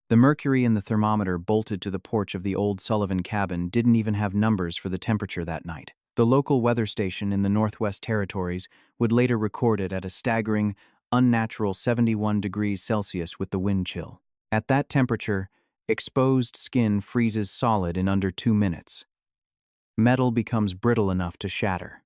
The mercury in the thermometer bolted to the porch of the old Sullivan cabin didn't even have numbers for the temperature that night. The local weather station in the Northwest Territories would later record it at a staggering, unnatural 71 degrees Celsius with the wind chill. At that temperature, exposed skin freezes solid in under 2 minutes. Metal becomes brittle enough to shatter.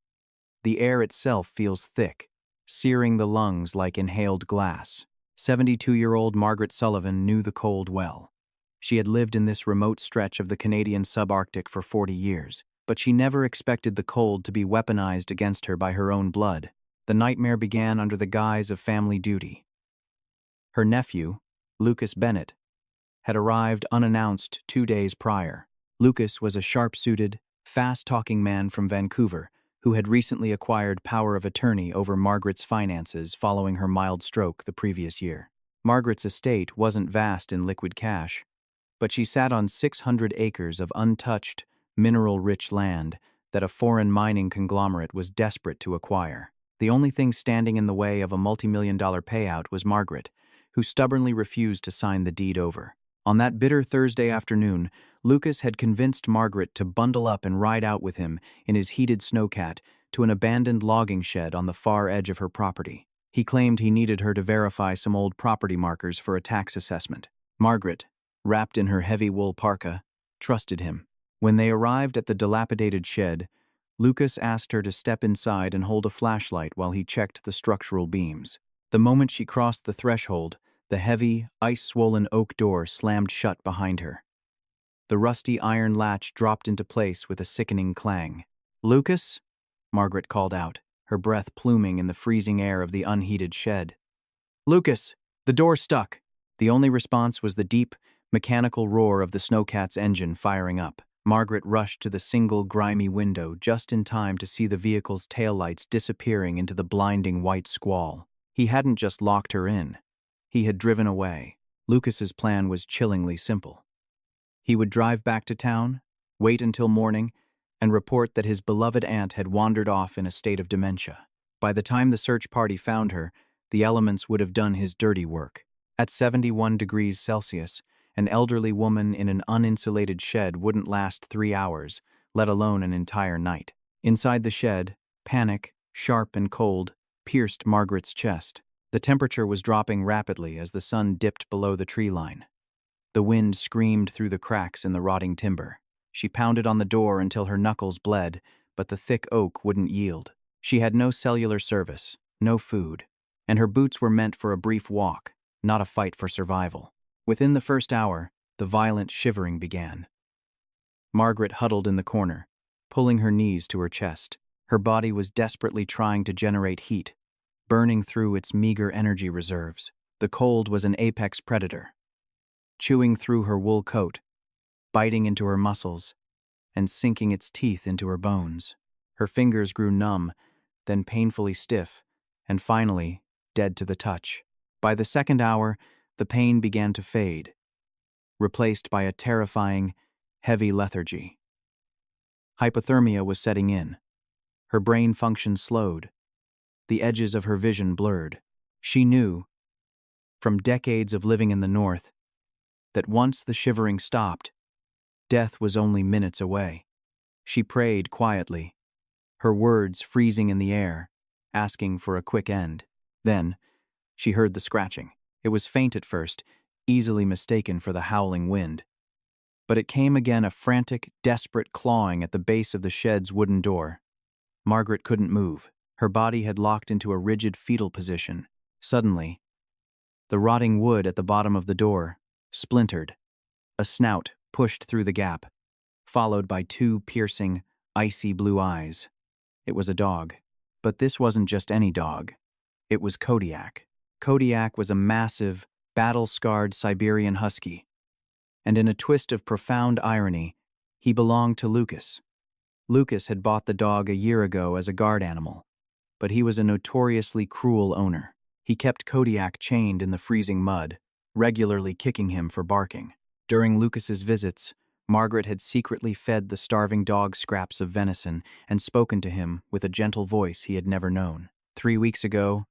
The air itself feels thick, searing the lungs like inhaled glass. 72-year-old Margaret Sullivan knew the cold well. She had lived in this remote stretch of the Canadian subarctic for 40 years, but she never expected the cold to be weaponized against her by her own blood. The nightmare began under the guise of family duty. Her nephew, Lucas Bennett, had arrived unannounced 2 days prior. Lucas was a sharp-suited, fast-talking man from Vancouver who had recently acquired power of attorney over Margaret's finances following her mild stroke the previous year. Margaret's estate wasn't vast in liquid cash, but she sat on 600 acres of untouched, mineral-rich land that a foreign mining conglomerate was desperate to acquire. The only thing standing in the way of a multi-million-dollar payout was Margaret, who stubbornly refused to sign the deed over. On that bitter Thursday afternoon, Lucas had convinced Margaret to bundle up and ride out with him in his heated snowcat to an abandoned logging shed on the far edge of her property. He claimed he needed her to verify some old property markers for a tax assessment. Margaret, wrapped in her heavy wool parka, trusted him. When they arrived at the dilapidated shed, Lucas asked her to step inside and hold a flashlight while he checked the structural beams. The moment she crossed the threshold, the heavy, ice-swollen oak door slammed shut behind her. The rusty iron latch dropped into place with a sickening clang. "Lucas?" Margaret called out, her breath pluming in the freezing air of the unheated shed. "Lucas, the door's stuck." The only response was the deep, mechanical roar of the snowcat's engine firing up. Margaret rushed to the single grimy window just in time to see the vehicle's taillights disappearing into the blinding white squall. He hadn't just locked her in. He had driven away. Lucas's plan was chillingly simple. He would drive back to town, wait until morning, and report that his beloved aunt had wandered off in a state of dementia. By the time the search party found her, the elements would have done his dirty work. At 71 degrees Celsius, an elderly woman in an uninsulated shed wouldn't last 3 hours, let alone an entire night. Inside the shed, panic, sharp and cold, pierced Margaret's chest. The temperature was dropping rapidly as the sun dipped below the tree line. The wind screamed through the cracks in the rotting timber. She pounded on the door until her knuckles bled, but the thick oak wouldn't yield. She had no cellular service, no food, and her boots were meant for a brief walk, not a fight for survival. Within the first hour, the violent shivering began. Margaret huddled in the corner, pulling her knees to her chest. Her body was desperately trying to generate heat, burning through its meager energy reserves. The cold was an apex predator, chewing through her wool coat, biting into her muscles, and sinking its teeth into her bones. Her fingers grew numb, then painfully stiff, and finally, dead to the touch. By the second hour, the pain began to fade, replaced by a terrifying, heavy lethargy. Hypothermia was setting in. Her brain function slowed. The edges of her vision blurred. She knew, from decades of living in the north, that once the shivering stopped, death was only minutes away. She prayed quietly, her words freezing in the air, asking for a quick end. Then, she heard the scratching. It was faint at first, easily mistaken for the howling wind. But it came again, a frantic, desperate clawing at the base of the shed's wooden door. Margaret couldn't move. Her body had locked into a rigid fetal position. Suddenly, the rotting wood at the bottom of the door splintered. A snout pushed through the gap, followed by 2 piercing, icy blue eyes. It was a dog. But this wasn't just any dog. It was Kodiak. Kodiak was a massive, battle-scarred Siberian Husky. And in a twist of profound irony, he belonged to Lucas. Lucas had bought the dog a year ago as a guard animal, but he was a notoriously cruel owner. He kept Kodiak chained in the freezing mud, regularly kicking him for barking. During Lucas's visits, Margaret had secretly fed the starving dog scraps of venison and spoken to him with a gentle voice he had never known. 3 weeks ago,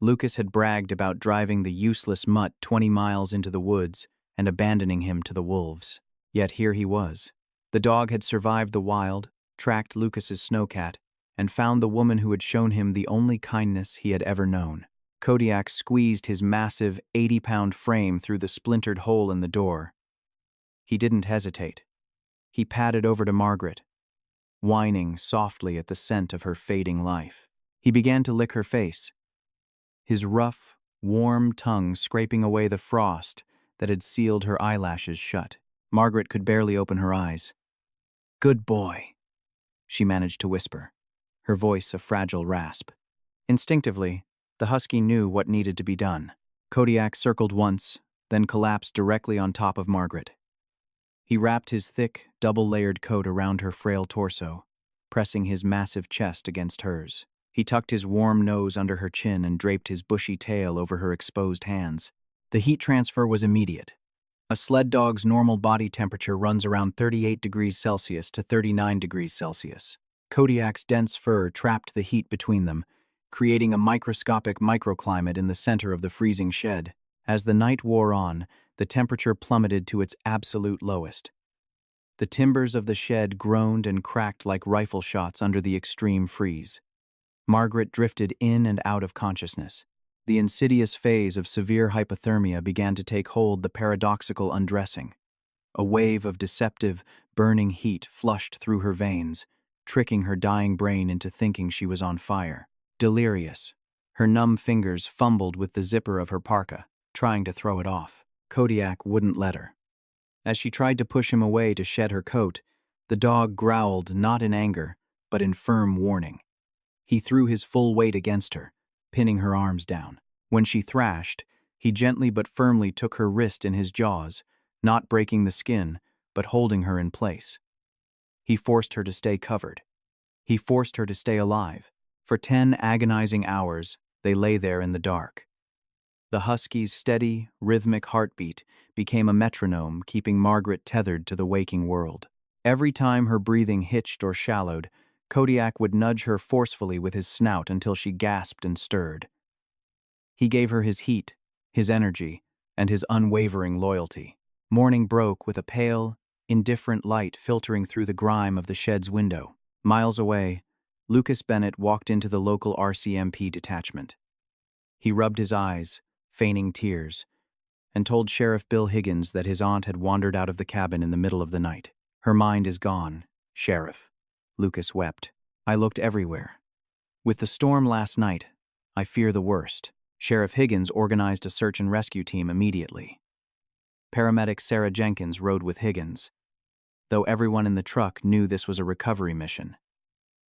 Lucas had bragged about driving the useless mutt 20 miles into the woods and abandoning him to the wolves. Yet here he was. The dog had survived the wild, tracked Lucas's snowcat, and found the woman who had shown him the only kindness he had ever known. Kodiak squeezed his massive 80-pound frame through the splintered hole in the door. He didn't hesitate. He padded over to Margaret, whining softly at the scent of her fading life. He began to lick her face, his rough, warm tongue scraping away the frost that had sealed her eyelashes shut. Margaret could barely open her eyes. "Good boy," she managed to whisper, her voice a fragile rasp. Instinctively, the husky knew what needed to be done. Kodiak circled once, then collapsed directly on top of Margaret. He wrapped his thick, double-layered coat around her frail torso, pressing his massive chest against hers. He tucked his warm nose under her chin and draped his bushy tail over her exposed hands. The heat transfer was immediate. A sled dog's normal body temperature runs around 38 degrees Celsius to 39 degrees Celsius. Kodiak's dense fur trapped the heat between them, creating a microscopic microclimate in the center of the freezing shed. As the night wore on, the temperature plummeted to its absolute lowest. The timbers of the shed groaned and cracked like rifle shots under the extreme freeze. Margaret drifted in and out of consciousness. The insidious phase of severe hypothermia began to take hold, the paradoxical undressing. A wave of deceptive, burning heat flushed through her veins, tricking her dying brain into thinking she was on fire. Delirious, her numb fingers fumbled with the zipper of her parka, trying to throw it off. Kodiak wouldn't let her. As she tried to push him away to shed her coat, the dog growled not in anger, but in firm warning. He threw his full weight against her, pinning her arms down. When she thrashed, he gently but firmly took her wrist in his jaws, not breaking the skin, but holding her in place. He forced her to stay covered. He forced her to stay alive. For 10 agonizing hours, they lay there in the dark. The husky's steady, rhythmic heartbeat became a metronome, keeping Margaret tethered to the waking world. Every time her breathing hitched or shallowed, Kodiak would nudge her forcefully with his snout until she gasped and stirred. He gave her his heat, his energy, and his unwavering loyalty. Morning broke with a pale, indifferent light filtering through the grime of the shed's window. Miles away, Lucas Bennett walked into the local RCMP detachment. He rubbed his eyes, feigning tears, and told Sheriff Bill Higgins that his aunt had wandered out of the cabin in the middle of the night. "Her mind is gone, Sheriff," Lucas wept. "I looked everywhere. With the storm last night, I fear the worst." Sheriff Higgins organized a search and rescue team immediately. Paramedic Sarah Jenkins rode with Higgins, though everyone in the truck knew this was a recovery mission,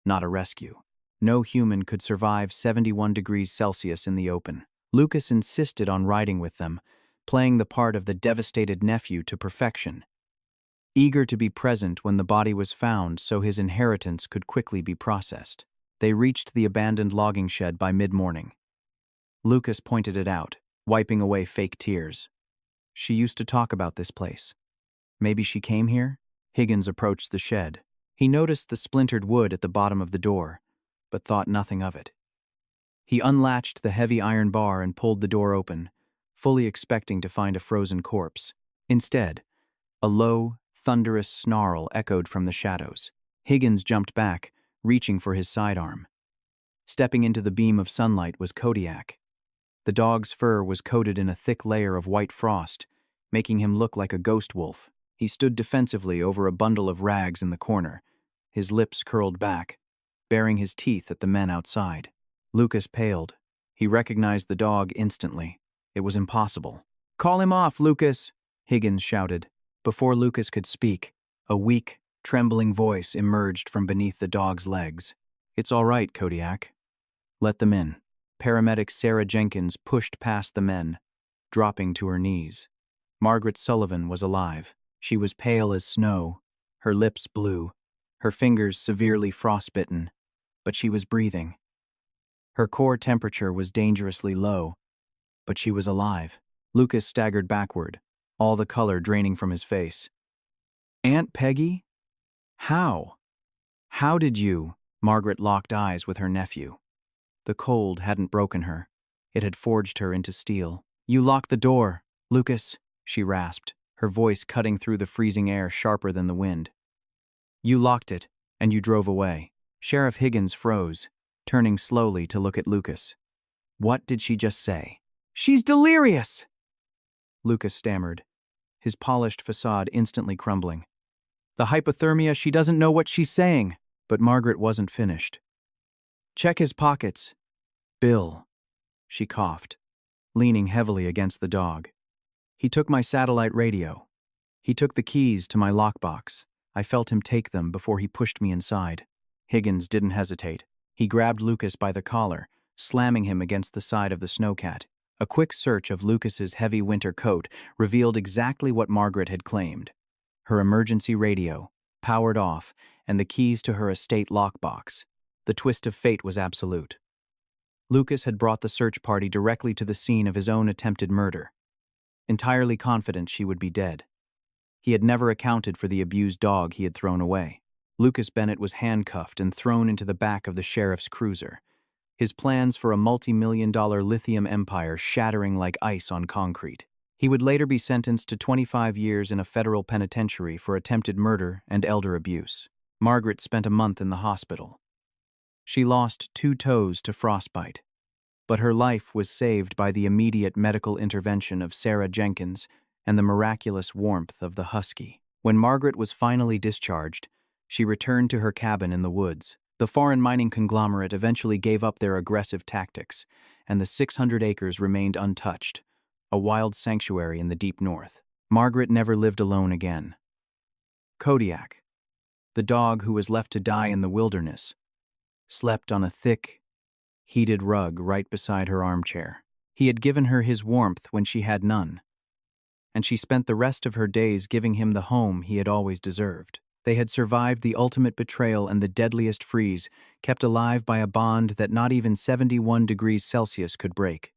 not a rescue. No human could survive 71 degrees Celsius in the open. Lucas insisted on riding with them, playing the part of the devastated nephew to perfection, eager to be present when the body was found so his inheritance could quickly be processed. They reached the abandoned logging shed by mid-morning. Lucas pointed it out, wiping away fake tears. "She used to talk about this place. Maybe she came here?" Higgins approached the shed. He noticed the splintered wood at the bottom of the door, but thought nothing of it. He unlatched the heavy iron bar and pulled the door open, fully expecting to find a frozen corpse. Instead, a low, thunderous snarl echoed from the shadows. Higgins jumped back, reaching for his sidearm. Stepping into the beam of sunlight was Kodiak. The dog's fur was coated in a thick layer of white frost, making him look like a ghost wolf. He stood defensively over a bundle of rags in the corner, his lips curled back, baring his teeth at the men outside. Lucas paled. He recognized the dog instantly. It was impossible. "Call him off, Lucas!" Higgins shouted. Before Lucas could speak, a weak, trembling voice emerged from beneath the dog's legs. "It's all right, Kodiak. Let them in." Paramedic Sarah Jenkins pushed past the men, dropping to her knees. Margaret Sullivan was alive. She was pale as snow, her lips blue, her fingers severely frostbitten, but she was breathing. Her core temperature was dangerously low, but she was alive. Lucas staggered backward, all the color draining from his face. "Aunt Peggy? How? How did you?" Margaret locked eyes with her nephew. The cold hadn't broken her. It had forged her into steel. "You locked the door, Lucas," she rasped. her voice cutting through the freezing air sharper than the wind. "You locked it, and you drove away." Sheriff Higgins froze, turning slowly to look at Lucas. What did she just say? "She's delirious!" Lucas stammered, his polished facade instantly crumbling. "The hypothermia, she doesn't know what she's saying." But Margaret wasn't finished. "Check his pockets." "Bill," she coughed, leaning heavily against the dog. "He took my satellite radio. He took the keys to my lockbox. I felt him take them before he pushed me inside." Higgins didn't hesitate. He grabbed Lucas by the collar, slamming him against the side of the snowcat. A quick search of Lucas's heavy winter coat revealed exactly what Margaret had claimed. Her emergency radio, powered off, and the keys to her estate lockbox. The twist of fate was absolute. Lucas had brought the search party directly to the scene of his own attempted murder, entirely confident she would be dead. He had never accounted for the abused dog he had thrown away. Lucas Bennett was handcuffed and thrown into the back of the sheriff's cruiser, his plans for a multi-million-dollar lithium empire shattering like ice on concrete. He would later be sentenced to 25 years in a federal penitentiary for attempted murder and elder abuse. Margaret spent a month in the hospital. She lost 2 toes to frostbite, but her life was saved by the immediate medical intervention of Sarah Jenkins and the miraculous warmth of the Husky. When Margaret was finally discharged, she returned to her cabin in the woods. The foreign mining conglomerate eventually gave up their aggressive tactics, and the 600 acres remained untouched, a wild sanctuary in the deep north. Margaret never lived alone again. Kodiak, the dog who was left to die in the wilderness, slept on a thick, heated rug right beside her armchair. He had given her his warmth when she had none, and she spent the rest of her days giving him the home he had always deserved. They had survived the ultimate betrayal and the deadliest freeze, kept alive by a bond that not even 71 degrees Celsius could break.